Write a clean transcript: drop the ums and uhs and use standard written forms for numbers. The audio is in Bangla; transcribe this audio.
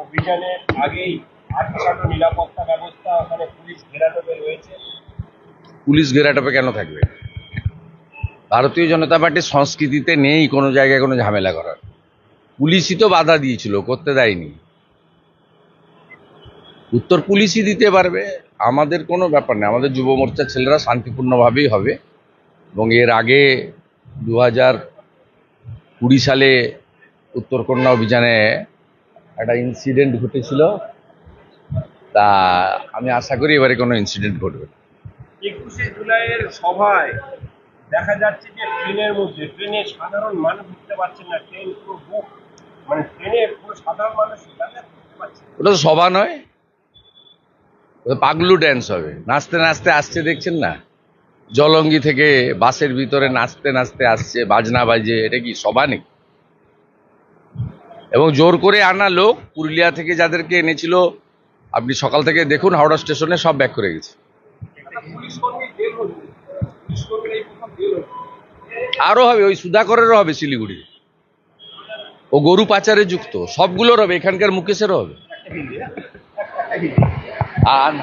অভিযানের আগেই আটসাটো নিরাপত্তা ব্যবস্থা ওখানে পুলিশ ঘেরাটোপে রয়েছে। পুলিশ ঘেরাটোপে কেন থাকবে? ভারতীয় জনতা পার্টির সংস্কৃতিতে নেই কোনো জায়গায় কোনো ঝামেলা করার। পুলিশই তো বাধা দিয়েছিল, করতে দেয়নি। উত্তর পুলিশই দিতে পারবে, আমাদের কোনো ব্যাপার নেই। আমাদের যুব মোর্চার ছেলেরা শান্তিপূর্ণভাবেই হবে। এবং এর আগে 2020 সালে উত্তরকন্যা অভিযানে একটা ইনসিডেন্ট ঘটেছিল, তা আমি আশা করি এবারে কোনো ইনসিডেন্ট ঘটবে। 21শে জুলাইয়ের সভায় দেখা যাচ্ছে যে ট্রেনে সাধারণ মানুষ উঠতে পারছেন না, ট্রেন পুরো বুক, মানে ট্রেনে পুরো সাধারণ মানুষ যাতায়াত করতে পারছে না। ওটা তো সভা নয়, ওটা পাগলু ড্যান্স হবে। নাচতে নাচতে আসছে, দেখছেন না? জলঙ্গি থেকে বাসের ভিতরে নাচতে নাচতে আসছে, বাজনা বাজে। এটা কি সভা নাকি? এবং জোর করে আনা লোক, পুরুলিয়া থেকে যাদেরকে এনেছিল, আপনি সকাল থেকে দেখুন হাওড়া স্টেশনে সব ব্যাক করে গেছে। আরো হবে, ওই সুধাকরেরও হবে শিলিগুড়ি, ও গরু পাচারে যুক্ত, সবগুলোর হবে, এখানকার মুকেশেরও হবে। আর